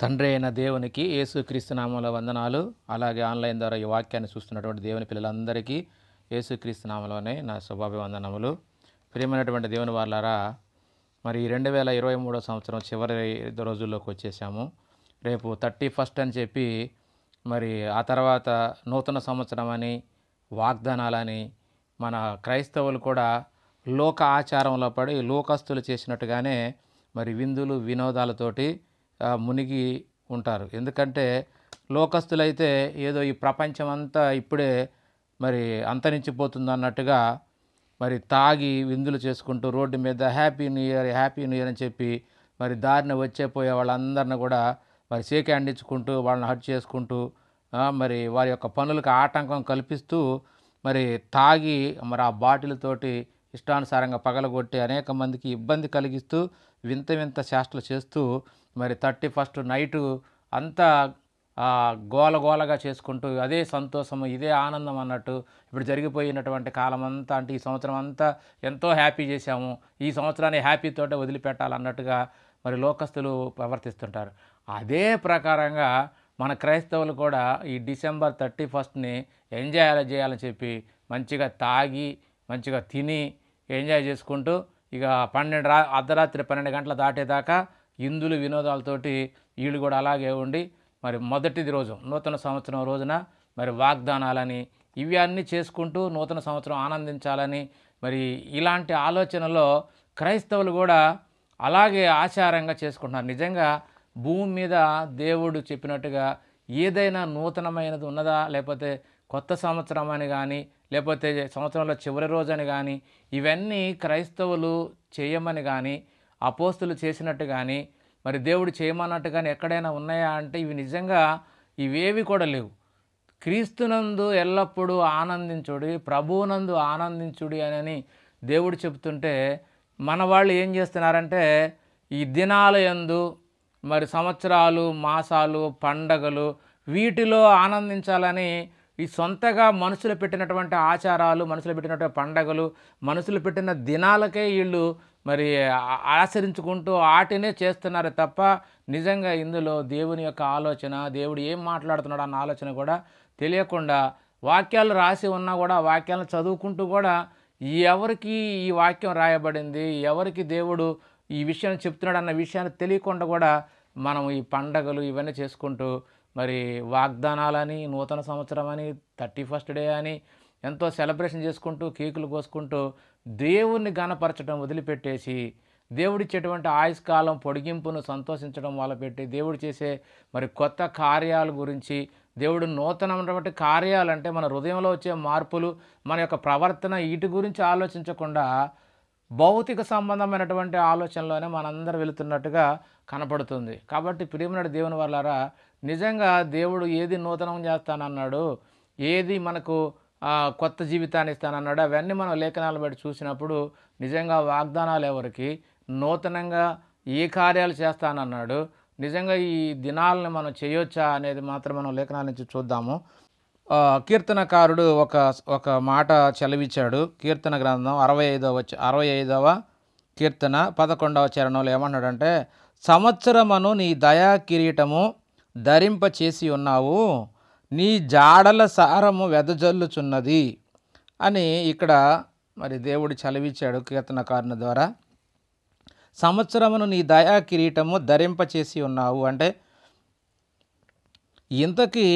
తండ్రి అయిన దేవునికి యేసుక్రీస్తు నామములో వందనాలు. అలాగే ఆన్లైన్ ద్వారా ఈ వాక్యాన్ని చూస్తున్నటువంటి దేవుని పిల్లలందరికీ యేసుక్రీస్తు నామములోనే నా శుభాభివందనములు. ప్రియమైనటువంటి దేవుని వాళ్ళారా, మరి 2023 సంవత్సరం చివరి రోజుల్లోకి వచ్చేసాము. రేపు 31 అని చెప్పి, మరి ఆ తర్వాత నూతన సంవత్సరం అని, వాగ్దానాలని మన క్రైస్తవులు కూడా లోక ఆచారంలో పడి లోకస్తులు చేసినట్టుగానే మరి విందులు వినోదాలతోటి మునిగి ఉంటారు. ఎందుకంటే లోకస్తులైతే ఏదో ఈ ప్రపంచం అంతా ఇప్పుడే మరి అంతరించిపోతుంది అన్నట్టుగా మరి తాగి విందులు చేసుకుంటూ రోడ్డు మీద happy new year happy new year అని చెప్పి మరి దారిన వచ్చేపోయే వాళ్ళందరిని కూడా మరి షేక్ హ్యాండ్ ఇచ్చుకుంటూ వాళ్ళని హర్ట్ చేసుకుంటూ మరి వారి యొక్క పనులకు ఆటంకం కల్పిస్తూ మరి తాగి మరి ఆ బాటిల్తోటి ఇష్టానుసారంగా పగలగొట్టి అనేక మందికి ఇబ్బంది కలిగిస్తూ వింత వింత చేష్టలు చేస్తూ మరి 31 నైటు అంతా గోలగోలగా చేసుకుంటూ అదే సంతోషము ఇదే ఆనందం అన్నట్టు ఇప్పుడు జరిగిపోయినటువంటి కాలం అంతా, అంటే ఈ సంవత్సరం అంతా ఎంతో హ్యాపీ చేశాము, ఈ సంవత్సరాన్ని హ్యాపీతోటే వదిలిపెట్టాలన్నట్టుగా మరి లోకస్తులు ప్రవర్తిస్తుంటారు. అదే ప్రకారంగా మన క్రైస్తవులు కూడా ఈ డిసెంబర్ 31ని ఎంజాయ్ చేయాలని చెప్పి మంచిగా తాగి మంచిగా తిని ఎంజాయ్ చేసుకుంటూ ఇక అర్ధరాత్రి 12 గంటలు దాటేదాకా ఇందులు వినోదాలతోటి వీళ్ళు కూడా అలాగే ఉండి మరి మొదటిది రోజు నూతన సంవత్సరం రోజున మరి వాగ్దానాలని ఇవి అన్నీ చేసుకుంటూ నూతన సంవత్సరం ఆనందించాలని మరి ఇలాంటి ఆలోచనలో క్రైస్తవులు కూడా అలాగే ఆచారంగా చేసుకుంటున్నారు. నిజంగా భూమి మీద దేవుడు చెప్పినట్టుగా ఏదైనా నూతనమైనది ఉన్నదా, లేకపోతే కొత్త సంవత్సరం అని కానీ, లేకపోతే సంవత్సరంలో చివరి రోజు అని కానీ, ఇవన్నీ క్రైస్తవులు చేయమని కానీ, అపోస్తులు చేసినట్టు కానీ, మరి దేవుడు చేయమన్నట్టు కానీ ఎక్కడైనా ఉన్నాయా అంటే ఇవి నిజంగా ఇవేవి కూడా లేవు. క్రీస్తునందు ఎల్లప్పుడూ ఆనందించుడి, ప్రభువునందు ఆనందించుడి అని దేవుడు చెప్తుంటే మన వాళ్ళు ఏం చేస్తున్నారంటే ఈ దినాల యందు మరి సంవత్సరాలు, మాసాలు, పండగలు వీటిలో ఆనందించాలని ఈ సొంతగా మనుషులు పెట్టినటువంటి ఆచారాలు, మనుషులు పెట్టినటువంటి పండగలు, మనుషులు పెట్టిన దినాలకే వీళ్ళు మరి ఆచరించుకుంటూ వాటినే చేస్తున్నారు తప్ప నిజంగా ఇందులో దేవుని యొక్క ఆలోచన, దేవుడు ఏం మాట్లాడుతున్నాడు అన్న ఆలోచన కూడా తెలియకుండా వాక్యాలు రాసి ఉన్నా కూడా వాక్యాలను చదువుకుంటూ కూడా ఎవరికి ఈ వాక్యం రాయబడింది, ఎవరికి దేవుడు ఈ విషయాన్ని చెప్తున్నాడు అన్న విషయాన్ని తెలియకుండా కూడా మనం ఈ పండగలు ఇవన్నీ చేసుకుంటూ మరి వాగ్దానాలని, నూతన సంవత్సరం అని, 31 డే అని ఎంతో సెలబ్రేషన్ చేసుకుంటూ కేకులు కోసుకుంటూ దేవుణ్ణి ఘనపరచడం వదిలిపెట్టేసి దేవుడిచ్చేటువంటి ఆయుష్కాలం పొడిగింపును సంతోషించడం మొదలుపెట్టి దేవుడు చేసే మరి కొత్త కార్యాల గురించి, దేవుడు నూతనమైనటువంటి కార్యాలంటే మన హృదయంలో వచ్చే మార్పులు, మన యొక్క ప్రవర్తన వీటి గురించి ఆలోచించకుండా భౌతిక సంబంధమైనటువంటి ఆలోచనలోనే మనందరూ వెళుతున్నట్టుగా కనపడుతుంది. కాబట్టి ప్రియమైన దేవుని వాళ్ళారా, నిజంగా దేవుడు ఏది నూతనం చేస్తానన్నాడు, ఏది మనకు కొత్త జీవితాన్ని ఇస్తానన్నాడు, అవన్నీ మనం లేఖనాలు బట్టి చూసినప్పుడు నిజంగా వాగ్దానాలు ఎవరికి, నూతనంగా ఏ కార్యాలు చేస్తానన్నాడు, నిజంగా ఈ దినాలను మనం చేయొచ్చా అనేది మాత్రం మనం లేఖనాల నుంచి చూద్దాము. కీర్తనకారుడు ఒక మాట చెలవిచ్చాడు. కీర్తన గ్రంథం 65వ కీర్తన 11వ చరణంలో ఏమన్నాడంటే, సంవత్సరమును నీ దయా కిరీటము ధరింప చేసి ఉన్నావు, నీ జాడల సారము వెదజల్లుచున్నది అని ఇక్కడ మరి దేవుడు చలవిచ్చాడు కీర్తనకారుని ద్వారా. సంవత్సరమును నీ దయా కిరీటము ధరింప చేసి ఉన్నావు అంటే ఇంతకీ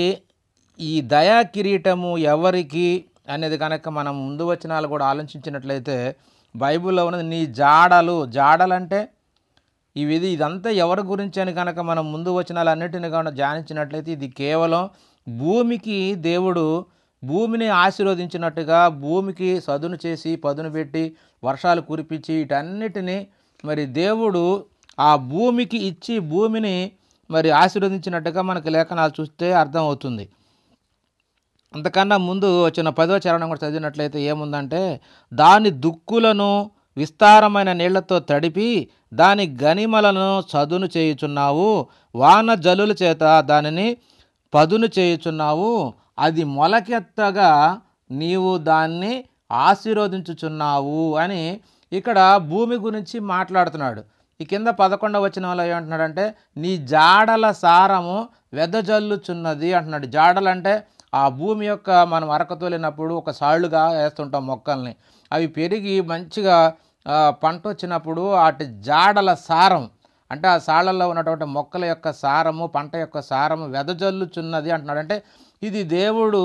ఈ దయా కిరీటము ఎవరికి అనేది కనుక మనం ముందు వచనాలు కూడా ఆలోచించినట్లయితే బైబిల్లో ఉన్నది నీ జాడలంటే ఇదంతా ఎవరి గురించి అని కనుక మనం ముందు వచనాలు అన్నిటిని కనుక ధ్యానించినట్లయితే ఇది కేవలం భూమికి దేవుడు భూమిని ఆశీర్వదించినట్టుగా భూమికి సదును చేసి పదును పెట్టి వర్షాలు కురిపించి వీటన్నిటిని మరి దేవుడు ఆ భూమికి ఇచ్చి భూమిని మరి ఆశీర్వదించినట్టుగా మనకి లేఖనాలు చూస్తే అర్థమవుతుంది. అంతకన్నా ముందు వచ్చిన 10వ చరణం కూడా చదివినట్లయితే ఏముందంటే, దాని దుక్కులను విస్తారమైన నీళ్లతో తడిపి దాని గనిమలను చదును చేయుచున్నావు, వాన జల్లుల చేత దానిని పదును చేయుచున్నావు, అది మొలకెత్తగా నీవు దాన్ని ఆశీర్వదించుచున్నావు అని ఇక్కడ భూమి గురించి మాట్లాడుతున్నాడు. ఈ కింద 11వ వచనంలో ఏమంటున్నాడంటే నీ జాడల సారము వెదజల్లుచున్నది అంటున్నాడు. జాడలంటే ఆ భూమి యొక్క మనం అరకతోలినప్పుడు ఒక సాళ్ళుగా వేస్తుంటాం మొక్కల్ని, అవి పెరిగి మంచిగా పంట వచ్చినప్పుడు వాటి జాడల సారం అంటే ఆ సాళ్ళల్లో ఉన్నటువంటి మొక్కల యొక్క సారము, పంట యొక్క సారము వెదజల్లుచున్నది అంటున్నాడు. అంటే ఇది దేవుడు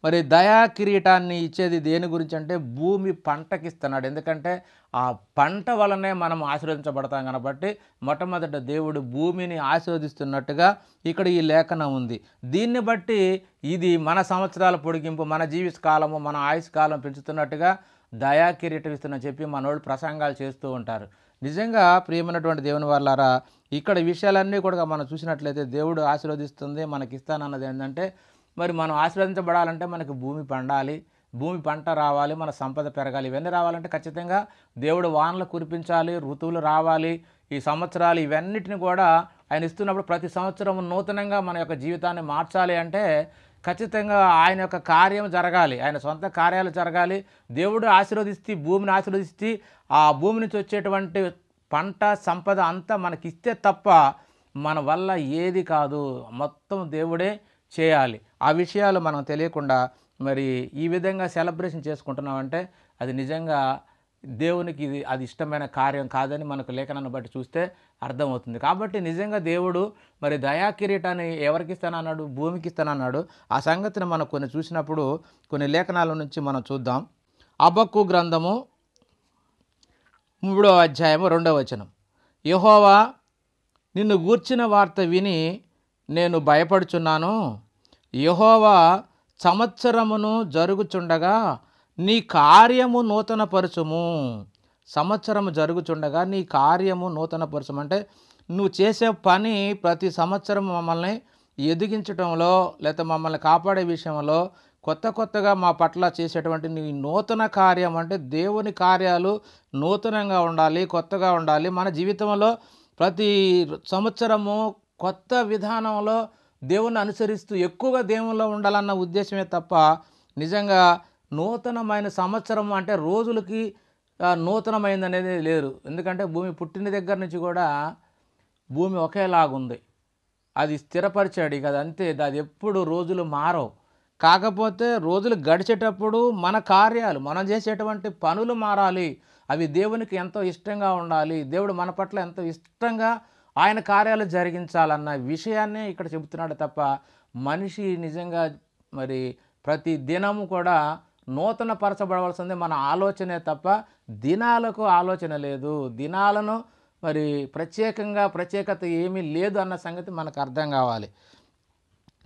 మరి దయా కిరీటాన్ని ఇచ్చేది దేని గురించి అంటే భూమి పంటకి ఇస్తున్నాడు. ఎందుకంటే ఆ పంట వలనే మనం ఆశీర్వదించబడతాం కాబట్టి మొట్టమొదట దేవుడు భూమిని ఆశీర్వదిస్తున్నట్టుగా ఇక్కడ ఈ లేఖనం ఉంది. దీన్ని బట్టి ఇది మన సంవత్సరాల పొడిగింపు, మన జీవిత కాలము, మన ఆయుష్ కాలం పెంచుతున్నట్టుగా దయా కిరీటం ఇస్తుందని చెప్పి మనోళ్ళు ప్రసంగాలు చేస్తూ ఉంటారు. నిజంగా ప్రియమైనటువంటి దేవుని వాళ్ళారా, ఇక్కడ విషయాలన్నీ కూడా మనం చూసినట్లయితే దేవుడు ఆశీర్వదిస్తుంది మనకి ఇస్తానన్నది ఏంటంటే మరి మనం ఆశీర్వదించబడాలంటే మనకి భూమి పండాలి, భూమి పంట రావాలి, మన సంపద పెరగాలి. ఇవన్నీ రావాలంటే ఖచ్చితంగా దేవుడు వానలు కురిపించాలి, ఋతువులు రావాలి. ఈ సంవత్సరాలు ఇవన్నిటిని కూడా ఆయన ఇస్తున్నప్పుడు ప్రతి సంవత్సరం నూతనంగా మన యొక్క జీవితాన్ని మార్చాలి అంటే ఖచ్చితంగా ఆయన యొక్క కార్యం జరగాలి, ఆయన సొంత కార్యాలు జరగాలి. దేవుడు ఆశీర్వదిస్తే, భూమిని ఆశీర్వదిస్తే ఆ భూమి నుంచి వచ్చేటువంటి పంట సంపద అంతా మనకిస్తే తప్ప మన వల్ల ఏది కాదు, మొత్తం దేవుడే చేయాలి. ఆ విషయాలు మనం తెలియకుండా మరి ఈ విధంగా సెలబ్రేషన్ చేసుకుంటున్నామంటే అది నిజంగా దేవునికి అది ఇష్టమైన కార్యం కాదని మనకు లేఖనాన్ని బట్టి చూస్తే అర్థమవుతుంది. కాబట్టి నిజంగా దేవుడు మరి దయా కిరీటాన్ని ఎవరికి ఇస్తానన్నాడు? భూమికి ఇస్తానన్నాడు. ఆ సంగతిని మనం కొన్ని చూసినప్పుడు కొన్ని లేఖనాల నుంచి మనం చూద్దాం. హబక్కూ గ్రంథము 3వ అధ్యాయము 2వ వచనం. యెహోవా నిన్ను గూర్చిన వార్త విని నేను భయపడుచున్నాను. యెహోవా సంవత్సరమును జరుగుచుండగా నీ కార్యము నూతనపరచుము. సంవత్సరము జరుగుచుండగా నీ కార్యము నూతనపరచుము అంటే నువ్వు చేసే పని ప్రతి సంవత్సరం మమ్మల్ని ఎదిగించడంలో లేదా మమ్మల్ని కాపాడే విషయంలో కొత్తగా మా పట్ల చేసేటువంటి నీ నూతన కార్యం అంటే దేవుని కార్యాలు నూతనంగా ఉండాలి, కొత్తగా ఉండాలి. మన జీవితంలో ప్రతి సంవత్సరము కొత్త విధానంలో దేవుని అనుసరిస్తూ ఎక్కువగా దేవునిలో ఉండాలన్న ఉద్దేశమే తప్ప నిజంగా నూతనమైన సంవత్సరం అంటే రోజులకి నూతనమైంది అనేది లేదు. ఎందుకంటే భూమి పుట్టిన దగ్గర నుంచి కూడా భూమి ఒకేలాగుంది, అది స్థిరపరిచాడు కదా, అంతే. అది ఎప్పుడు రోజులు మారవు. కాకపోతే రోజులు గడిచేటప్పుడు మన కార్యాలు, మనం చేసేటువంటి పనులు మారాలి. అవి దేవునికి ఎంతో ఇష్టంగా ఉండాలి, దేవుడు మన పట్ల ఎంతో ఇష్టంగా ఆయన కార్యాలు జరిగించాలన్న విషయాన్నే ఇక్కడ చెబుతున్నాడు తప్ప మనిషి నిజంగా మరి ప్రతి దినము కూడా నూతన పరచబడవలసింది మన ఆలోచనే తప్ప దినాలకు ఆలోచన లేదు, దినాలను మరి ప్రత్యేకత ఏమీ లేదు అన్న సంగతి మనకు అర్థం కావాలి.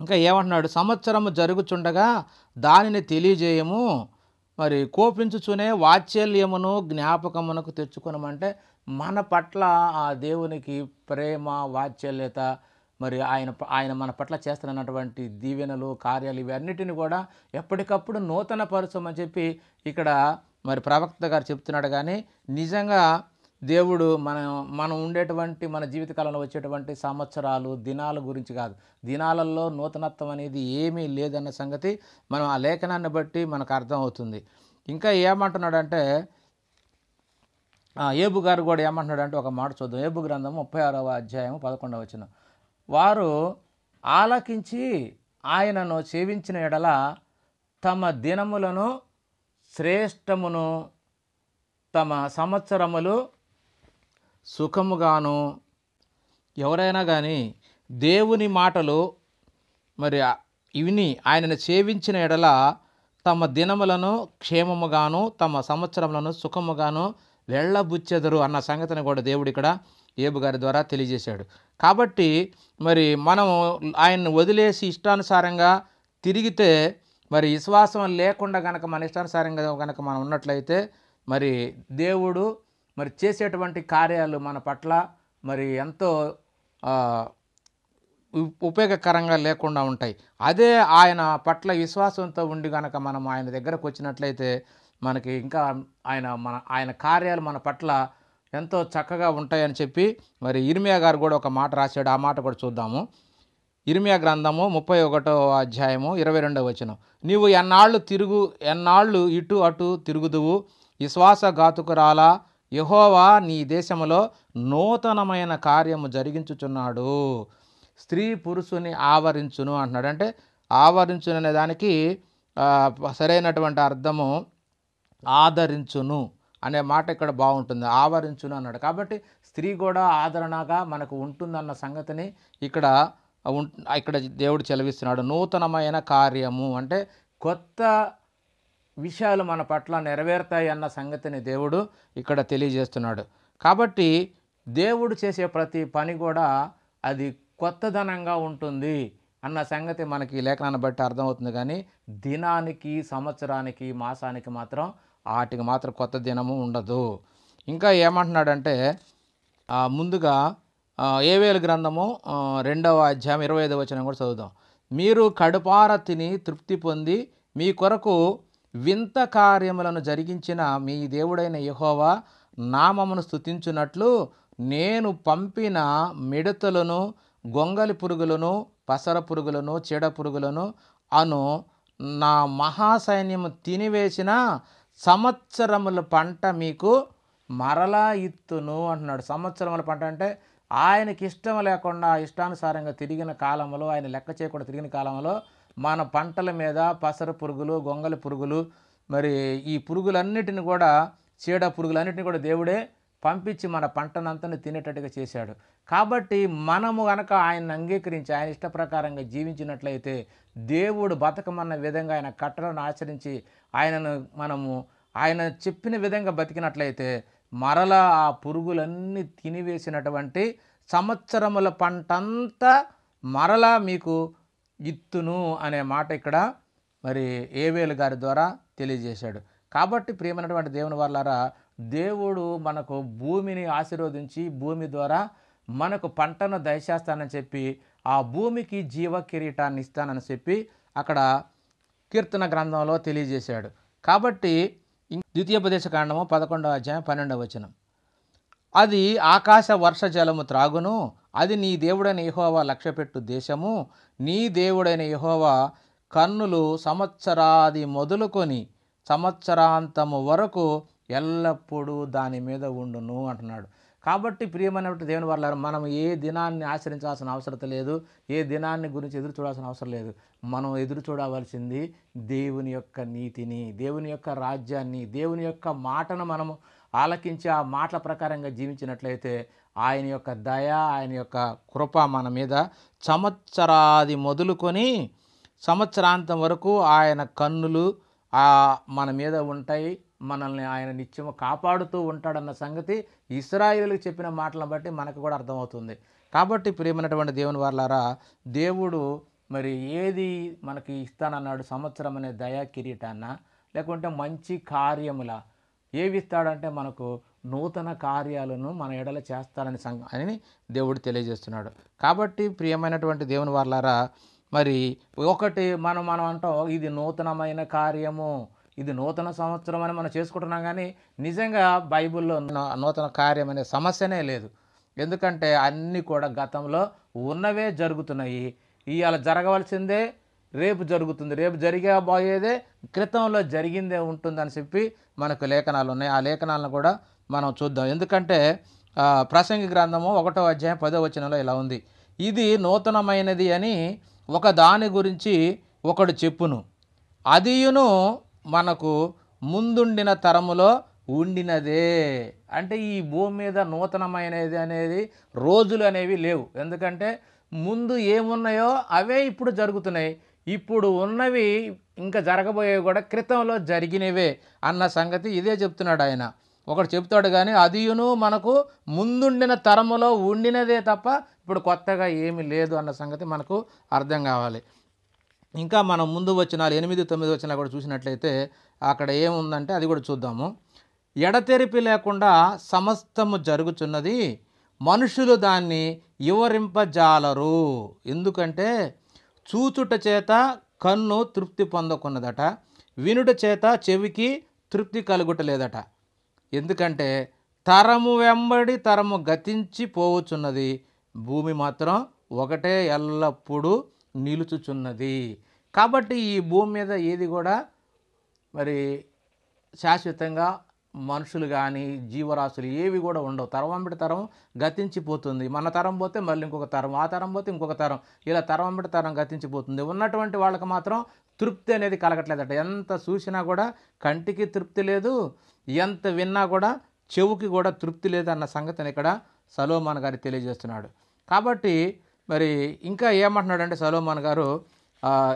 ఇంకా ఏమంటున్నాడు? సంవత్సరము జరుగుచుండగా దానిని తెలియజేయము, మరి కోపించుచునే వాత్సల్యమును జ్ఞాపకమునకు తెచ్చుకునమంటే మన పట్ల ఆ దేవునికి ప్రేమ, వాత్సల్యత, మరి ఆయన మన పట్ల చేస్తున్నటువంటి దీవెనలు, కార్యాలు ఇవన్నిటిని కూడా ఎప్పటికప్పుడు నూతన పరచమని చెప్పి ఇక్కడ మరి ప్రవక్త గారు చెప్తున్నాడు. కానీ నిజంగా దేవుడు మనం ఉండేటువంటి మన జీవితకాలంలో వచ్చేటువంటి సంవత్సరాలు, దినాల గురించి కాదు. దినాలలో నూతనత్వం అనేది ఏమీ లేదన్న సంగతి మనం ఆ లేఖనాన్ని బట్టి మనకు అర్థమవుతుంది. ఇంకా ఏమంటున్నాడంటే ఏబు గారు కూడా ఏమంటున్నాడంటే ఒక మాట చూద్దాం. ఏబు గ్రంథం 36వ అధ్యాయం 11వ వచనం. వారు ఆలకించి ఆయనను సేవించిన ఎడల తమ దినములను శ్రేష్టమును తమ సంవత్సరములు సుఖముగాను. ఎవరైనా కానీ దేవుని మాటలు మరి విని ఆయనను సేవించిన ఎడల తమ దినములను క్షేమముగాను తమ సంవత్సరములను సుఖముగాను వెళ్ళబుచ్చెదరు అన్న సంగతిని కూడా దేవుడు ఇక్కడ ఏబు గారి ద్వారా తెలియజేశాడు. కాబట్టి మరి మనం ఆయన్ని వదిలేసి ఇష్టానుసారంగా తిరిగితే, మరి విశ్వాసం లేకుండా కనుక మన ఇష్టానుసారంగా కనుక మనం ఉన్నట్లయితే మరి దేవుడు మరి చేసేటువంటి కార్యాలు మన పట్ల మరి ఎంతో ఉపయోగకరంగా లేకుండా ఉంటాయి. అదే ఆయన పట్ల విశ్వాసంతో ఉండి కనుక మనం ఆయన దగ్గరకు వచ్చినట్లయితే మనకి ఇంకా ఆయన కార్యాలు మన పట్ల ఎంతో చక్కగా ఉంటాయని చెప్పి మరి ఇర్మియా గారు కూడా ఒక మాట రాశాడు. ఆ మాట కూడా చూద్దాము. ఇర్మియా గ్రంథము 31వ అధ్యాయము 22వ వచనం. నీవు ఎన్నాళ్ళు ఇటు అటు తిరుగుదువు, విశ్వాసఘాతుకురాలా యెహోవా నీ దేశములో నూతనమైన కార్యము జరిగించుచున్నాడు. స్త్రీ పురుషుని ఆవరించును అంటున్నాడు. అంటే ఆవరించును అనే దానికి సరైనటువంటి అర్థము ఆదరించును అనే మాట ఇక్కడ బాగుంటుంది. ఆవరించును అన్నాడు. కాబట్టి స్త్రీ కూడా ఆదరణగా మనకు ఉంటుందన్న సంగతిని ఇక్కడ ఇక్కడ దేవుడు చెలవిస్తున్నాడు. నూతనమైన కార్యము అంటే కొత్త విషయాలు మన పట్ల నెరవేరుతాయి అన్న సంగతిని దేవుడు ఇక్కడ తెలియజేస్తున్నాడు. కాబట్టి దేవుడు చేసే ప్రతి పని కూడా అది కొత్తదనంగా ఉంటుంది అన్న సంగతి మనకి లేఖనాన్ని బట్టి అర్థమవుతుంది. కానీ దినానికి, సంవత్సరానికి, మాసానికి మాత్రం వాటికి మాత్రం కొత్త దినము ఉండదు. ఇంకా ఏమంటున్నాడంటే ముందుగా యోవేలు గ్రంథము 2వ అధ్యాయం 25వ వచనం కూడా చదువుదాం. మీరు కడుపార తిని తృప్తి పొంది మీ కొరకు వింత కార్యములను జరిగించిన మీ దేవుడైన యెహోవా నామమును స్తుతించున్నట్లు నేను పంపిన మిడతలను, గొంగలి పురుగులను, పసర పురుగులను, చీడ పురుగులను అను నా మహాసైన్యము తినివేసిన సంవత్సరముల పంట మీకు మరలా ఇత్తును అంటున్నాడు. సంవత్సరముల పంట అంటే ఆయనకి ఇష్టం లేకుండా ఇష్టానుసారంగా తిరిగిన కాలంలో, ఆయన లెక్క చేయకుండా తిరిగిన కాలంలో మన పంటల మీద పసర పురుగులు, గొంగలి పురుగులు, మరి ఈ పురుగులన్నిటిని కూడా, చీడ పురుగులన్నిటిని కూడా దేవుడే పంపించి మన పంటనంతని తినేటట్టుగా చేశాడు. కాబట్టి మనము గనక ఆయన్ని అంగీకరించి ఆయన ఇష్ట ప్రకారంగా జీవించినట్లయితే, దేవుడు బతకమన్న విధంగా ఆయన కట్టలను ఆచరించి ఆయన చెప్పిన విధంగా బతికినట్లయితే మరలా ఆ పురుగులన్నీ తినివేసినటువంటి సంవత్సరముల పంటంతా మరలా మీకు ఇత్తును అనే మాట ఇక్కడ మరి యోవేలు గారి ద్వారా తెలియజేశాడు. కాబట్టి ప్రియమైనటువంటి దేవుని వాళ్ళారా, దేవుడు మనకు భూమిని ఆశీర్వదించి భూమి ద్వారా మనకు పంటను దయచేస్తానని చెప్పి, ఆ భూమికి జీవ కిరీటాన్ని ఇస్తానని చెప్పి అక్కడ కీర్తన గ్రంథంలో తెలియజేశాడు. కాబట్టి ద్వితీయోపదేశకాండము 11వ అధ్యాయం 12వ వచనం, అది ఆకాశ వర్ష జలము త్రాగును, అది నీ దేవుడైన యెహోవా లక్ష్యపెట్టు దేశము, నీ దేవుడైన యెహోవా కన్నులు సంవత్సరాది మొదలుకొని సంవత్సరాంతము వరకు ఎల్లప్పుడూ దాని మీద ఉండును అంటున్నాడు. కాబట్టి ప్రియమైనటువంటి దేవుని వాళ్ళ మనం ఏ దినాన్ని ఆచరించాల్సిన అవసరం లేదు, ఏ దినాన్ని గురించి ఎదురు చూడాల్సిన అవసరం లేదు. మనం ఎదురు చూడవలసింది దేవుని యొక్క నీతిని, దేవుని యొక్క రాజ్యాన్ని, దేవుని యొక్క మాటను మనము ఆలకించి ఆ మాటల ప్రకారంగా జీవించినట్లయితే ఆయన యొక్క దయ, ఆయన యొక్క కృప మన మీద సంవత్సరాది మొదలుకొని సంవత్సరాంతం వరకు ఆయన కన్నులు మన మీద ఉంటాయి. మనల్ని ఆయన నిత్యము కాపాడుతూ ఉంటాడన్న సంగతి ఇశ్రాయేలుకు చెప్పిన మాటలను బట్టి మనకు కూడా అర్థమవుతుంది. కాబట్టి ప్రియమైనటువంటి దేవుని వాళ్ళారా, దేవుడు మరి ఏది మనకి ఇస్తానన్నాడు? సంవత్సరం అనే దయా కిరీటాన్న, లేకుంటే మంచి కార్యముల ఏవి ఇస్తాడంటే మనకు నూతన కార్యాలను మన ఎడల చేస్తానని అని దేవుడు తెలియజేస్తున్నాడు. కాబట్టి ప్రియమైనటువంటి దేవుని వాళ్ళారా, మరి ఒకటి మనం అంటాం ఇది నూతనమైన కార్యము, ఇది నూతన సంవత్సరం అని మనం చేసుకుంటున్నాం. కానీ నిజంగా బైబిల్లో నూతన కార్యం అనే సమస్యనే లేదు. ఎందుకంటే అన్నీ కూడా గతంలో ఉన్నవే జరుగుతున్నాయి. ఇవాళ జరగవలసిందే రేపు జరుగుతుంది, రేపు జరిగబోయేదే క్రితంలో జరిగిందే ఉంటుందని చెప్పి మనకు లేఖనాలు ఉన్నాయి. ఆ లేఖనాలను కూడా మనం చూద్దాం. ఎందుకంటే ప్రసంగి గ్రంథము 1వ అధ్యాయం 10వ వచనంలో ఇలా ఉంది, ఇది నూతనమైనది అని ఒక దాని గురించి ఒకడు చెప్పును, అదియును మనకు ముందుండిన తరములో ఉండినదే. అంటే ఈ భూమి మీద నూతనమైనది అనేది రోజులు అనేవి లేవు. ఎందుకంటే ముందు ఏమున్నాయో అవే ఇప్పుడు జరుగుతున్నాయి, ఇప్పుడు ఉన్నవి ఇంకా జరగబోయేవి కూడా క్రితంలో జరిగినవే అన్న సంగతి ఇదే చెప్తున్నాడు ఆయన. ఒకడు చెప్తాడు కానీ అదియును మనకు ముందుండిన తరములో ఉండినదే తప్ప ఇప్పుడు కొత్తగా ఏమీ లేదు అన్న సంగతి మనకు అర్థం కావాలి. ఇంకా మనం ముందు వచనాలు 8, 9 వచనాలు కూడా చూసినట్లయితే అక్కడ ఏముందంటే అది కూడా చూద్దాము. ఎడతెరిపి లేకుండా సమస్తము జరుగుచున్నది, మనుషులు దాన్ని వివరింపజాలరు. ఎందుకంటే చూచుట చేత కన్ను తృప్తి పొందకున్నదట, వినుట చేత చెవికి తృప్తి కలుగుటలేదట. ఎందుకంటే తరము వెంబడి తరము గతించి పోవచ్చున్నది, భూమి మాత్రం ఒకటే ఎల్లప్పుడూ నిలుచుచున్నది. కాబట్టి ఈ భూమి మీద ఏది కూడా మరి శాశ్వతంగా మనుషులు కానీ జీవరాశులు ఏవి కూడా ఉండవు. తరం వెంబడి తరం గతించిపోతుంది. మన తరం పోతే మళ్ళీ ఇంకొక తరం, ఆ తరం పోతే ఇంకొక తరం, ఇలా తరం వెంబడి తరం గతించిపోతుంది. ఉన్నటువంటి వాళ్ళకి మాత్రం తృప్తి అనేది కలగట్లేదట. ఎంత చూసినా కూడా కంటికి తృప్తి లేదు, ఎంత విన్నా కూడా చెవుకి కూడా తృప్తి లేదు అన్న సంగతిని ఇక్కడ సొలొమోను గారు తెలియజేస్తున్నాడు. కాబట్టి మరి ఇంకా ఏమంటున్నాడంటే సొలొమోను గారు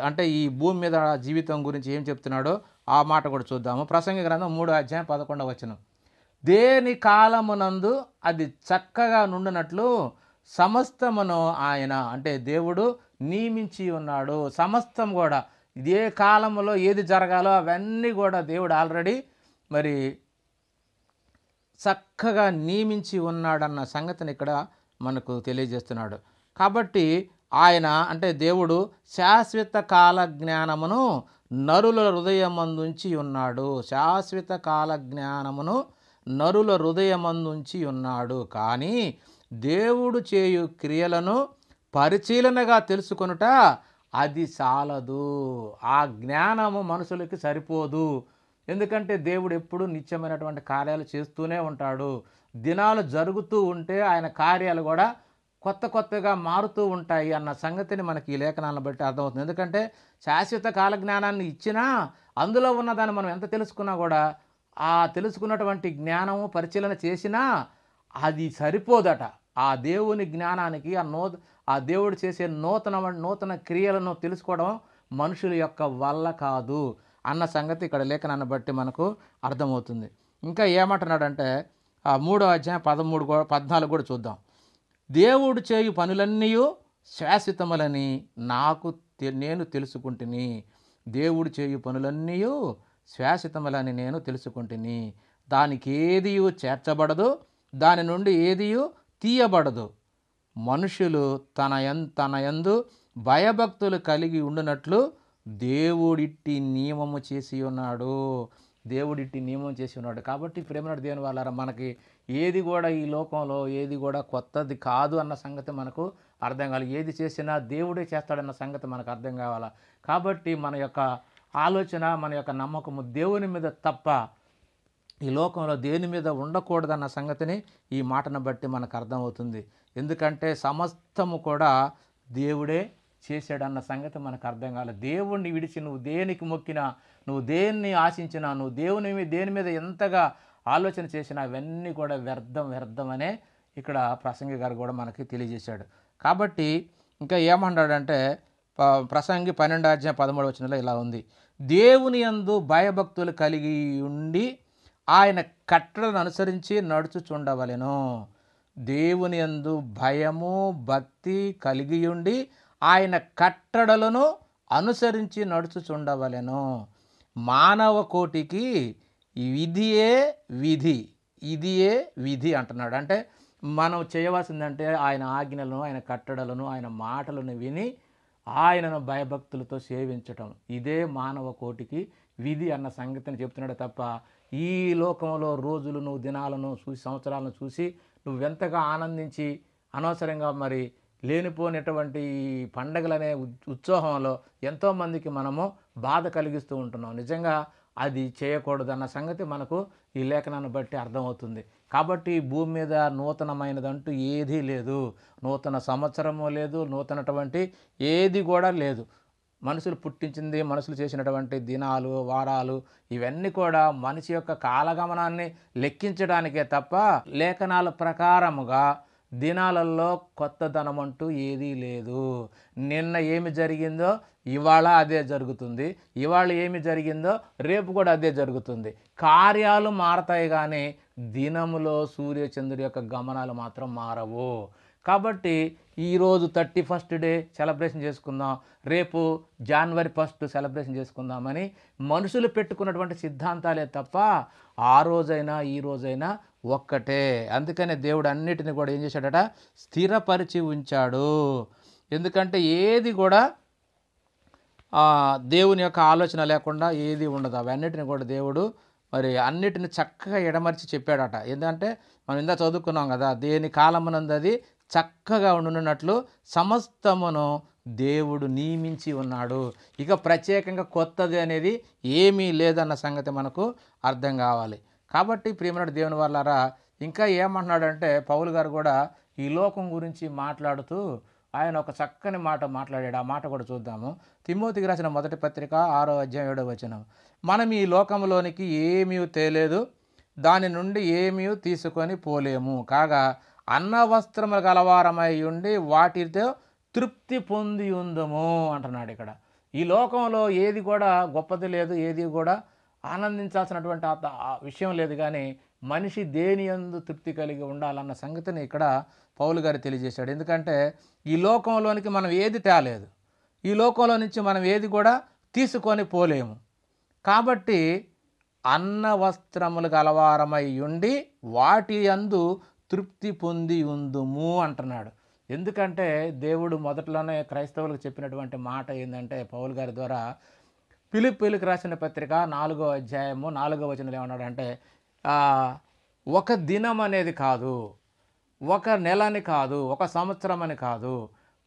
అంటే ఈ భూమి మీద జీవితం గురించి ఏం చెప్తున్నాడో ఆ మాట కూడా చూద్దాము. ప్రసంగి గ్రంథం 3:11 దేని కాలమునందు అది చక్కగా నుండినట్లు సమస్తమును ఆయన అంటే దేవుడు నియమించి ఉన్నాడు. సమస్తం కూడా ఏ కాలంలో ఏది జరగాలో అవన్నీ కూడా దేవుడు ఆల్రెడీ మరి చక్కగా నియమించి ఉన్నాడన్న సంగతిని ఇక్కడ మనకు తెలియజేస్తున్నాడు. కాబట్టి ఆయన అంటే దేవుడు శాశ్వత కాల జ్ఞానమును నరుల హృదయమందుంచి ఉన్నాడు. శాశ్వత కాల జ్ఞానమును నరుల హృదయమందుంచి ఉన్నాడు. కానీ దేవుడు చేయు క్రియలను పరిశీలనగా తెలుసుకొనుట అది చాలదు. ఆ జ్ఞానము మనుషులకి సరిపోదు. ఎందుకంటే దేవుడు ఎప్పుడు నిత్యమైనటువంటి కార్యాలు చేస్తూనే ఉంటాడు. దినాలు జరుగుతూ ఉంటే ఆయన కార్యాలు కూడా కొత్తగా మారుతూ ఉంటాయి అన్న సంగతిని మనకి ఈ లేఖనాలను బట్టి అర్థమవుతుంది. ఎందుకంటే శాశ్వత కాల జ్ఞానాన్ని ఇచ్చినా అందులో ఉన్నదాన్ని మనం ఎంత తెలుసుకున్నా కూడా ఆ తెలుసుకున్నటువంటి జ్ఞానము పరిశీలన చేసినా అది సరిపోదట. ఆ దేవుని జ్ఞానానికి ఆ దేవుడు చేసే నూతన క్రియలను తెలుసుకోవడం మనుషుల యొక్క వల్ల కాదు అన్న సంగతి ఇక్కడ లేఖనాన్ని బట్టి మనకు అర్థమవుతుంది. ఇంకా ఏమంటున్నాడంటే 3:13-14 కూడా చూద్దాం. దేవుడు చేయు పనులన్నీ శాశ్వతములని నేను తెలుసుకుంటుని. దేవుడు చేయు పనులన్నీ శాశ్వతములని నేను తెలుసుకుంటుని. దానికి ఏదియు చేర్చబడదు, దాని నుండి ఏదియు తీయబడదు. మనుషులు తన యందు భయభక్తులు కలిగి ఉండునట్లు దేవుడిట్టి నియమము చేసి ఉన్నాడు. దేవుడిట్టి నియమం చేసి ఉన్నాడు. కాబట్టి ప్రేమనుడు దేవుని వాళ్ళారా, మనకి ఏది కూడా ఈ లోకంలో ఏది కూడా కొత్తది కాదు అన్న సంగతి మనకు అర్థం కావాలి. ఏది చేసినా దేవుడే చేస్తాడన్న సంగతి మనకు అర్థం కావాలా. కాబట్టి మన యొక్క ఆలోచన, మన యొక్క నమ్మకము దేవుని మీద తప్ప ఈ లోకంలో దేని మీద ఉండకూడదన్న సంగతిని ఈ మాటను బట్టి మనకు అర్థమవుతుంది. ఎందుకంటే సమస్తము కూడా దేవుడే చేశాడన్న సంగతి మనకు అర్థం కావాలి. దేవుణ్ణి విడిచి నువ్వు దేనికి మొక్కినా, నువ్వు దేన్ని ఆశించినా, నువ్వు దేని మీద ఎంతగా ఆలోచన చేసినా అవన్నీ కూడా వ్యర్థం అనే ఇక్కడ ప్రసంగి గారు కూడా మనకి తెలియజేశాడు. కాబట్టి ఇంకా ఏమన్నాడంటే ప్రసంగి 12:13 ఇలా ఉంది. దేవుని యందు భయభక్తులు కలిగి ఉండి ఆయన కట్టడలను అనుసరించి నడుచుచుండవలెను. దేవుని యందు భయము భక్తి కలిగి ఉండి ఆయన కట్టడలను అనుసరించి నడుచుచుండవలెను. మానవ కోటికి ఇదియే విధి అంటున్నాడు. అంటే మనం చేయవలసిందంటే ఆయన ఆజ్ఞలను, ఆయన కట్టడలను, ఆయన మాటలను విని ఆయనను భయభక్తులతో సేవించటం. ఇదే మానవ కోటికి విధి అన్న సంగతిని చెప్తున్నాడు తప్ప ఈ లోకంలో రోజులను, దినాలను చూసి, సంవత్సరాలను చూసి నువ్వెంతగా ఆనందించి అనవసరంగా మరి లేనిపోయినటువంటి పండగలనే ఉత్సాహంలో ఎంతోమందికి మనము బాధ కలిగిస్తూ ఉంటున్నాం. నిజంగా అది చేయకూడదన్న సంగతి మనకు ఈ లేఖనాన్ని బట్టి అర్థమవుతుంది. కాబట్టి భూమి మీద నూతనమైనదంటూ ఏదీ లేదు. నూతన సంవత్సరము లేదు, నూతనటువంటి ఏది కూడా లేదు. మనుషులు పుట్టించింది, మనుషులు చేసినటువంటి దినాలు, వారాలు ఇవన్నీ కూడా మనిషి యొక్క కాలగమనాన్ని లెక్కించడానికే తప్ప లేఖనాల ప్రకారముగా దినాలలో కొత్తదనం అంటూ ఏదీ లేదు. నిన్న ఏమి జరిగిందో ఇవాళ అదే జరుగుతుంది, ఇవాళ ఏమి జరిగిందో రేపు కూడా అదే జరుగుతుంది. కార్యాలు మారతాయి కానీ దినములో సూర్యచంద్రుడి యొక్క గమనాలు మాత్రం మారవు. కాబట్టి ఈరోజు 31st డే సెలబ్రేషన్ చేసుకుందాం, రేపు January 1st సెలబ్రేషన్ చేసుకుందామని మనుషులు పెట్టుకున్నటువంటి సిద్ధాంతాలే తప్ప ఆ రోజైనా ఈ రోజైనా ఒక్కటే. అందుకనే దేవుడు అన్నిటిని కూడా ఏం చేశాడట, స్థిరపరిచి ఉంచాడు. ఎందుకంటే ఏది కూడా దేవుని యొక్క ఆలోచన లేకుండా ఏది ఉండదు. అవన్నిటిని కూడా దేవుడు మరి అన్నిటిని చక్కగా ఎడమర్చి చెప్పాడట. ఏంటంటే మనం ఇందా చదువుకున్నాం కదా, దేని కాలమునందు అది చక్కగా ఉండునట్లు సమస్తమును దేవుడు నియమించి ఉన్నాడు. ఇక ప్రత్యేకంగా కొత్తది అనేది ఏమీ లేదన్న సంగతి మనకు అర్థం కావాలి. కాబట్టి ప్రియమైన దేవుని వాళ్ళారా, ఇంకా ఏమంటున్నాడంటే పౌలు గారు కూడా ఈ లోకం గురించి మాట్లాడుతూ ఆయన ఒక చక్కని మాట మాట్లాడాడు. ఆ మాట కూడా చూద్దాము. తిమోతికి రాసిన మొదటి పత్రిక 6వ అధ్యాయం 7వ వచనం. మనం ఈ లోకంలోనికి ఏమీ తేలేదు, దాని నుండి ఏమీ తీసుకొని పోలేము. కాగా అన్న వస్త్రములు గలవారమై ఉండి వాటితో తృప్తి పొంది ఉందము అంటున్నాడు ఇక్కడ. ఈ లోకంలో ఏది కూడా గొప్పది లేదు, ఏది కూడా ఆనందించాల్సినటువంటి ఆ విషయం లేదు. కానీ మనిషి దేని యందు తృప్తి కలిగి ఉండాలన్న సంగతిని ఇక్కడ పౌలు గారు తెలియజేశాడు. ఎందుకంటే ఈ లోకంలోనికి మనం ఏది తేలేదు, ఈ లోకంలో నుంచి మనం ఏది కూడా తీసుకొని పోలేము. కాబట్టి అన్న వస్త్రములు గలవారమై ఉండి వాటి యందు తృప్తి పొంది ఉందుము అంటున్నాడు. ఎందుకంటే దేవుడు మొదట్లోనే క్రైస్తవులకు చెప్పినటువంటి మాట ఏంటంటే పౌలు గారి ద్వారా ఫిలిప్పీయులకు రాసిన పత్రిక 4వ అధ్యాయము 4వ వచనంలో ఏమన్నాడంటే ఒక దినం అనేది కాదు, ఒక నెలని కాదు, ఒక సంవత్సరం అని కాదు,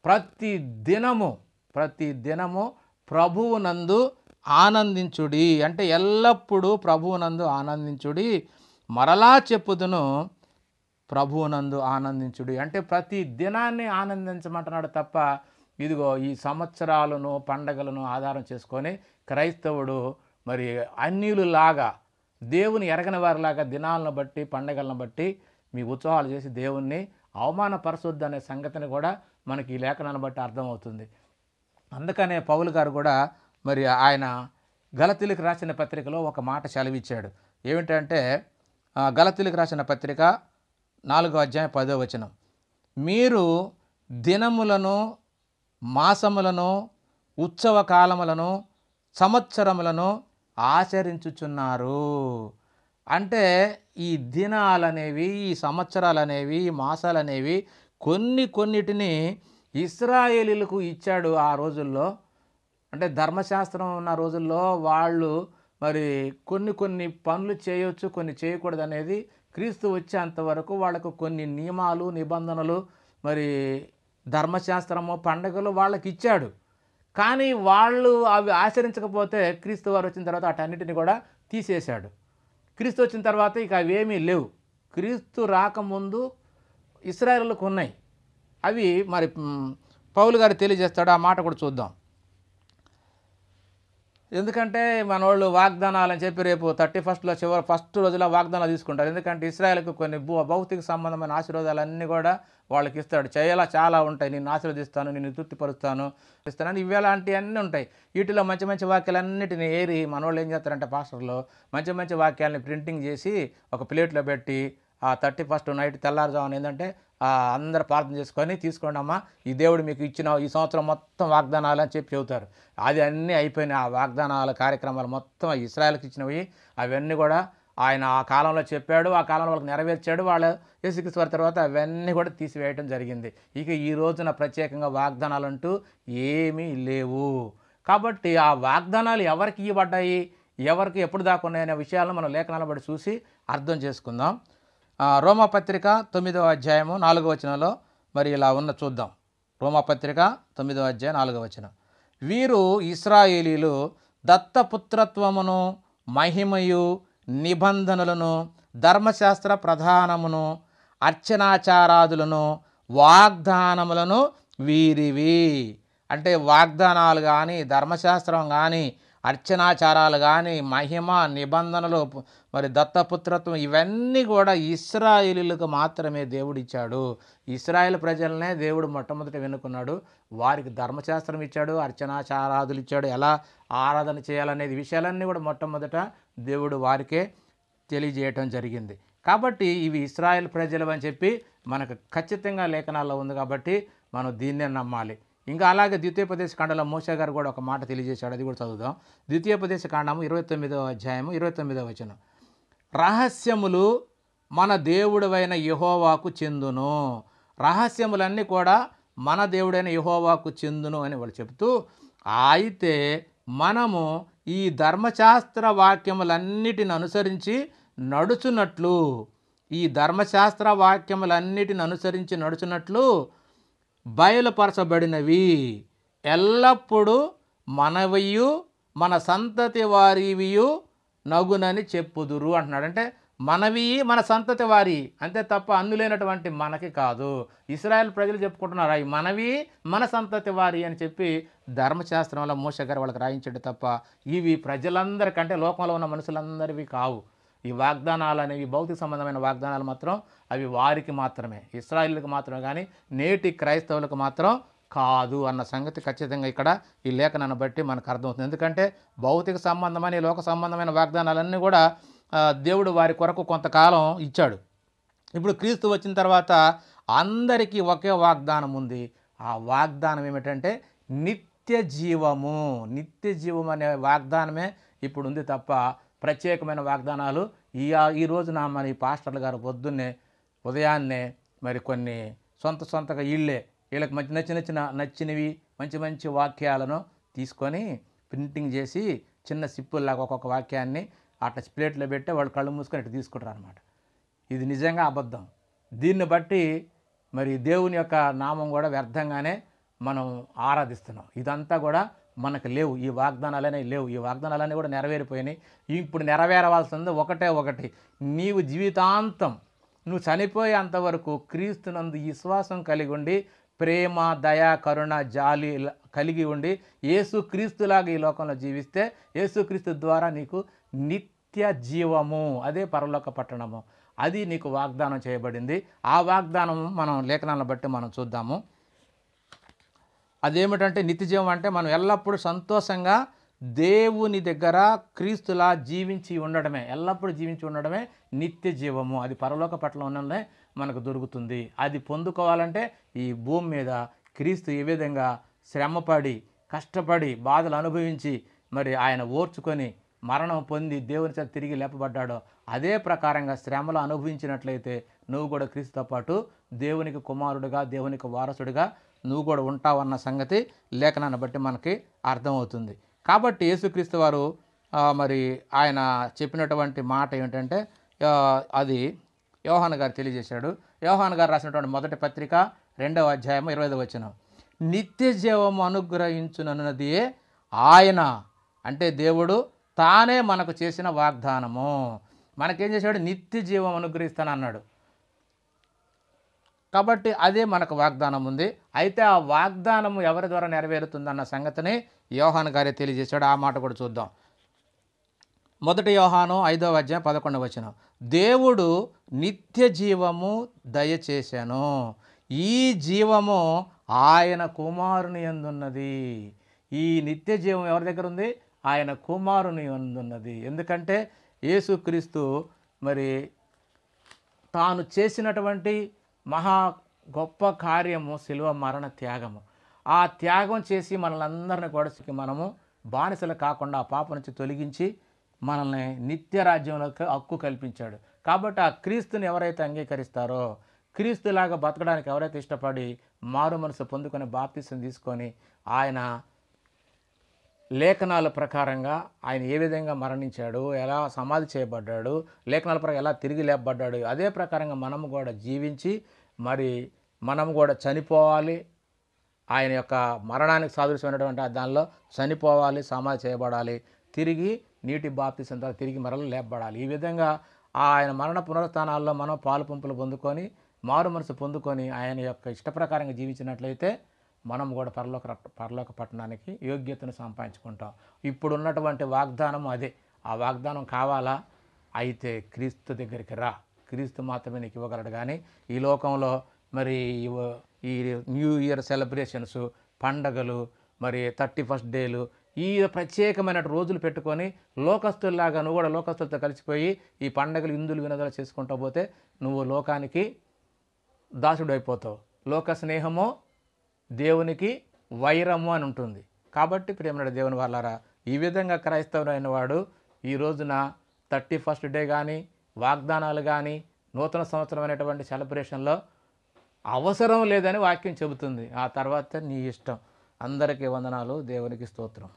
ప్రతి దినము ప్రభువునందు ఆనందించుడి. అంటే ఎల్లప్పుడూ ప్రభువునందు ఆనందించుడి. మరలా చెప్పుదును, ప్రభువునందు ఆనందించుడి. అంటే ప్రతి దినాన్ని ఆనందించమంటున్నాడు తప్ప ఇదిగో ఈ సంవత్సరాలను పండగలను ఆధారం చేసుకొని క్రైస్తవుడు మరి అన్యులులాగా దేవుని ఎరగని వారిలాగా దినాలను బట్టి పండగలను బట్టి మీ ఉత్సవాలు చేసి దేవుణ్ణి అవమానపరచొద్దు అనే సంగతిని కూడా మనకి ఈ లేఖనాన్ని బట్టి అర్థమవుతుంది. అందుకనే పౌలు గారు కూడా మరి ఆయన గలతీయులకు రాసిన పత్రికలో ఒక మాట సెలవిచ్చాడు. ఏమిటంటే గలతీయులకు రాసిన పత్రిక 4వ అధ్యాయం 10వ వచనం. మీరు దినములను, మాసములను, ఉత్సవ కాలములను, సంవత్సరములను ఆచరించుచున్నారు. అంటే ఈ దినాలనేవి, ఈ సంవత్సరాలనేవి, ఈ మాసాలనేవి కొన్నిటిని ఇశ్రాయేలీలకు ఇచ్చాడు ఆ రోజుల్లో. అంటే ధర్మశాస్త్రం ఉన్న రోజుల్లో వాళ్ళు మరి కొన్ని పనులు చేయొచ్చు, కొన్ని చేయకూడదు అనేది క్రీస్తు వచ్చేంతవరకు వాళ్ళకు కొన్ని నియమాలు, నిబంధనలు, మరి ధర్మశాస్త్రము, పండుగలు వాళ్ళకి ఇచ్చాడు. కానీ వాళ్ళు అవి ఆచరించకపోతే క్రీస్తు వారు వచ్చిన తర్వాత వాటన్నిటిని కూడా తీసేశాడు. క్రీస్తు వచ్చిన తర్వాత ఇక అవేమీ లేవు. క్రీస్తు రాకముందు ఇశ్రాయేలులకు ఉన్నాయి. అవి మరి పౌలు గారు తెలియజేస్తాడు. ఆ మాట కూడా చూద్దాం. ఎందుకంటే మన వాళ్ళు వాగ్దానాలు అని చెప్పి రేపు 31 ఫస్ట్ రోజులో వాగ్దానాలు తీసుకుంటారు. ఎందుకంటే ఇశ్రాయేలుకు కొన్ని భౌతిక సంబంధమైన ఆశీర్వాదాలన్నీ కూడా వాళ్ళకి ఇస్తాడు. చాలా ఉంటాయి. నిన్ను ఆశీర్వదిస్తాను, నిన్ను తృప్తిపరుస్తాను ఇస్తానని ఇవేలాంటివన్నీ ఉంటాయి. వీటిలో మంచి వాక్యాలన్నిటిని ఏరి మన వాళ్ళు ఏం చేస్తారంటే పాస్టర్లు మంచి వాక్యాలని ప్రింటింగ్ చేసి ఒక ప్లేట్లో పెట్టి ఆ 31 నైట్ తెల్లారుజామున ఏంటంటే అందరూ ప్రార్థన చేసుకొని తీసుకోండి అమ్మా, ఈ దేవుడు మీకు ఇచ్చిన ఈ సంవత్సరం మొత్తం వాగ్దానాలు అని చెప్పి చెబుతారు. అది అన్నీ అయిపోయినాయి. ఆ వాగ్దానాల కార్యక్రమాలు మొత్తం ఇశ్రాయేలుకి ఇచ్చినవి అవన్నీ కూడా ఆయన ఆ కాలంలో చెప్పాడు, ఆ కాలంలో వాళ్ళకి నెరవేర్చాడు. వాళ్ళు యేసుక్రీస్తు వారి తర్వాత అవన్నీ కూడా తీసివేయడం జరిగింది. ఇక ఈ రోజున ప్రత్యేకంగా వాగ్దానాలు అంటూ ఏమీ లేవు. కాబట్టి ఆ వాగ్దానాలు ఎవరికి ఇవ్వబడ్డాయి, ఎవరికి ఎప్పుడు దాకా ఉన్నాయనే విషయాలను మనం లేఖనాలను బట్టి చూసి అర్థం చేసుకుందాం. రోమాపత్రిక 9వ అధ్యాయము 4వ వచనంలో మరి ఇలా ఉన్న చూద్దాం. రోమాపత్రిక 9వ అధ్యాయం 4వ వచనం. వీరు ఇశ్రాయేలీలు దత్తపుత్రత్వమును, మహిమయు, నిబంధనలను, ధర్మశాస్త్ర ప్రధానమును, అర్చనాచారాదులను, వాగ్దానములను వీరివి. అంటే వాగ్దానాలు కానీ, ధర్మశాస్త్రం కానీ, అర్చనాచారాలు కానీ, మహిమ, నిబంధనలు, మరి దత్తపుత్రత్వం ఇవన్నీ కూడా ఇశ్రాయేలీలకు మాత్రమే దేవుడిచ్చాడు. ఇశ్రాయేల్ ప్రజలనే దేవుడు మొట్టమొదట వెనుకున్నాడు. వారికి ధర్మశాస్త్రం ఇచ్చాడు, అర్చనాచారాదులు ఇచ్చాడు, ఎలా ఆరాధన చేయాలనేది విషయాలన్నీ కూడా మొట్టమొదట దేవుడు వారికే తెలియజేయటం జరిగింది. కాబట్టి ఇవి ఇశ్రాయేల్ ప్రజలు అని చెప్పి మనకు ఖచ్చితంగా లేఖనాల్లో ఉంది. కాబట్టి మనం దీన్నే నమ్మాలి. ఇంకా అలాగే ద్వితీయోపదేశ కాండంలో మోషే గారు కూడా ఒక మాట తెలియజేశాడు. అది కూడా చదువుదాం. ద్వితీయోపదేశ కాండము 29వ అధ్యాయము 29వ వచనం. రహస్యములు మన దేవుడైన యెహోవాకు చెందును. రహస్యములన్నీ కూడా మన దేవుడైన యెహోవాకు చెందును అని వాళ్ళు చెబుతూ, అయితే మనము ఈ ధర్మశాస్త్ర వాక్యములన్నిటిని అనుసరించి నడుచున్నట్లు, ఈ ధర్మశాస్త్ర వాక్యములన్నిటిని అనుసరించి నడుచున్నట్లు బయలుపరచబడినవి ఎల్లప్పుడూ మనవియు మన సంతతి వారివియు నగునని చెప్పుదురు అంటున్నాడు. అంటే మనవి మన సంతతి వారి, అంతే తప్ప అన్యులైనటువంటి మనకి కాదు. ఇశ్రాయేల్ ప్రజలు చెప్పుకుంటున్నారు అవి మనవి మన సంతతి వారి అని చెప్పి ధర్మశాస్త్రంలో మోషే గారు వాళ్ళకి రాయించాడు తప్ప ఇవి ప్రజలందరికంటే లోకంలో ఉన్న మనుషులందరివి కావు. ఈ వాగ్దానాలు అనేవి భౌతిక సంబంధమైన వాగ్దానాలు మాత్రం అవి వారికి మాత్రమే, ఇశ్రాయేలుకి మాత్రమే, కానీ నేటి క్రైస్తవులకు మాత్రం కాదు అన్న సంగతి ఖచ్చితంగా ఇక్కడ ఈ లేఖనాన్ని బట్టి మనకు అర్థమవుతుంది. ఎందుకంటే భౌతిక సంబంధమైన లోక సంబంధమైన వాగ్దానాలన్నీ కూడా దేవుడు వారి కొరకు కొంతకాలం ఇచ్చాడు. ఇప్పుడు క్రీస్తు వచ్చిన తర్వాత అందరికీ ఒకే వాగ్దానం ఉంది. ఆ వాగ్దానం ఏమిటంటే నిత్య జీవము. నిత్య జీవం అనే వాగ్దానమే ఇప్పుడు ఉంది తప్ప ప్రత్యేకమైన వాగ్దానాలు ఈ రోజున మరి పాస్టర్లు గారు పొద్దున్నే ఉదయాన్నే మరి కొన్ని సొంతగా వీళ్ళకి నచ్చినవి మంచి మంచి వాక్యాలను తీసుకొని ప్రింటింగ్ చేసి చిన్న సిప్పుల్లాగా ఒక్కొక్క వాక్యాన్ని అట్లా ప్లేట్లో పెట్టి వాళ్ళు కళ్ళు మూసుకొని ఇట్లా తీసుకుంటారు అనమాట. ఇది నిజంగా అబద్ధం. దీన్ని బట్టి మరి దేవుని యొక్క నామం కూడా వ్యర్థంగానే మనం ఆరాధిస్తున్నాం. ఇదంతా కూడా మనకు లేవు, ఈ వాగ్దానాలనే లేవు. ఈ వాగ్దానాలన్నీ కూడా నెరవేరిపోయినాయి. ఇప్పుడు నెరవేరవలసింది ఒకటి, నీవు జీవితాంతం నువ్వు చనిపోయేంతవరకు క్రీస్తునందు విశ్వాసం కలిగి ఉండి ప్రేమ, దయ, కరుణ, జాలి కలిగి ఉండి యేసుక్రీస్తులాగా ఈ లోకంలో జీవిస్తే యేసుక్రీస్తు ద్వారా నీకు నిత్య జీవము, అదే పరలోక పట్టణము, అది నీకు వాగ్దానం చేయబడింది. ఆ వాగ్దానం మనం లేఖనాలను బట్టి మనం చూద్దాము. అదేమిటంటే నిత్య జీవం అంటే మనం ఎల్లప్పుడూ సంతోషంగా దేవుని దగ్గర క్రీస్తులా జీవించి ఉండడమే, ఎల్లప్పుడూ జీవించి ఉండడమే నిత్య జీవము. అది పరలోక పట్టణంలోనే మనకు దొరుకుతుంది. అది పొందుకోవాలంటే ఈ భూమి మీద క్రీస్తు ఏ విధంగా శ్రమపడి కష్టపడి బాధలు అనుభవించి మరి ఆయన ఓర్చుకొని మరణం పొంది దేవుని చేత తిరిగి లేపబడ్డాడో అదే ప్రకారంగా శ్రమలు అనుభవించినట్లయితే నువ్వు కూడా క్రీస్తుతో పాటు దేవునికి కుమారుడిగా దేవునికి వారసుడిగా నువ్వు కూడా ఉంటావన్న సంగతి లేఖనాన్ని బట్టి మనకి అర్థమవుతుంది. కాబట్టి యేసుక్రీస్తు వారు మరి ఆయన చెప్పినటువంటి మాట ఏమిటంటే అది యోహాను గారు తెలియజేశాడు. యోహాను గారు రాసినటువంటి మొదటి పత్రిక 2వ అధ్యాయం 25వ వచనం, నిత్య జీవము అనుగ్రహించునన్నది ఆయన, అంటే దేవుడు తానే మనకు చేసిన వాగ్దానము. మనకేం చేశాడు? నిత్య జీవం అనుగ్రహిస్తానన్నాడు. కాబట్టి అదే మనకు వాగ్దానం ఉంది. అయితే ఆ వాగ్దానము ఎవరి ద్వారా నెరవేరుతుందన్న సంగతిని యోహాను గారే తెలియజేశాడు. ఆ మాట కూడా చూద్దాం. 1 యోహాను 5వ అధ్యాయం 11వ వచనం, దేవుడు నిత్య జీవము దయచేశాను, ఈ జీవము ఆయన కుమారుని యందున్నది. ఈ నిత్య జీవం ఎవరి దగ్గర ఉంది? ఆయన కుమారుని యందున్నది. ఎందుకంటే యేసుక్రీస్తు మరి తాను చేసినటువంటి మహా గొప్ప కార్యము శిలువ మరణ త్యాగము. ఆ త్యాగం చేసి మనల్ని కూడా మనము బానిసలు కాకుండా ఆ పాప నుంచి తొలగించి మనల్ని నిత్య రాజ్యంలోకి హక్కు కల్పించాడు. కాబట్టి ఆ క్రీస్తుని ఎవరైతే అంగీకరిస్తారో, క్రీస్తులాగా బతకడానికి ఎవరైతే ఇష్టపడి మారు మనసు పొందుకొని బాప్తిసం తీసుకొని ఆయన లేఖనాల ప్రకారంగా ఆయన ఏ విధంగా మరణించాడు, ఎలా సమాధి చేయబడ్డాడు, లేఖనాల ప్రకారం ఎలా తిరిగి లేపబడ్డాడు, అదే ప్రకారంగా మనము కూడా జీవించి మరి మనము కూడా చనిపోవాలి. ఆయన యొక్క మరణానికి సాదృశ్యమైనటువంటి దానిలో చనిపోవాలి, సమాధి చేయబడాలి, తిరిగి నీటి బాప్తిసం ద్వారా తిరిగి మరల లేపబడాలి. ఈ విధంగా ఆయన మరణ పునరుత్థానాల్లో మనం పాలు పంపులు పొందుకొని మారు మనసు పొందుకొని ఆయన యొక్క ఇష్టప్రకారంగా జీవించినట్లయితే మనం కూడా పరలోక పట్టణానికి యోగ్యతను సంపాదించుకుంటాం. ఇప్పుడున్నటువంటి వాగ్దానం అదే. ఆ వాగ్దానం కావాలా? అయితే క్రీస్తు దగ్గరికి రా, క్రీస్తు మాత్రమే నీకు ఇవ్వగలడు. కానీ ఈ లోకంలో మరి ఈ న్యూ ఇయర్ సెలబ్రేషన్స్, పండగలు, మరి 31st డేలు, ఈ ప్రత్యేకమైన రోజులు పెట్టుకొని లోకస్తుల్లాగా నువ్వు కూడా లోకస్తులతో కలిసిపోయి ఈ పండగలు ఇందులు వినోదాలు చేసుకుంటూ పోతే నువ్వు లోకానికి దాసుడు అయిపోతావు. లోక స్నేహము దేవునికి వైరము అని ఉంటుంది. కాబట్టి ప్రేమనుడ దేవుని వాళ్ళారా, ఈ విధంగా క్రైస్తవుడైన వాడు ఈ రోజున 31st డే కానీ వాగ్దానాలు కానీ నూతన సంవత్సరం అనేటువంటి సెలబ్రేషన్లో అవసరం లేదని వాక్యం చెబుతుంది. ఆ తర్వాత నీ ఇష్టం. అందరికీ వందనాలు. దేవునికి స్తోత్రం.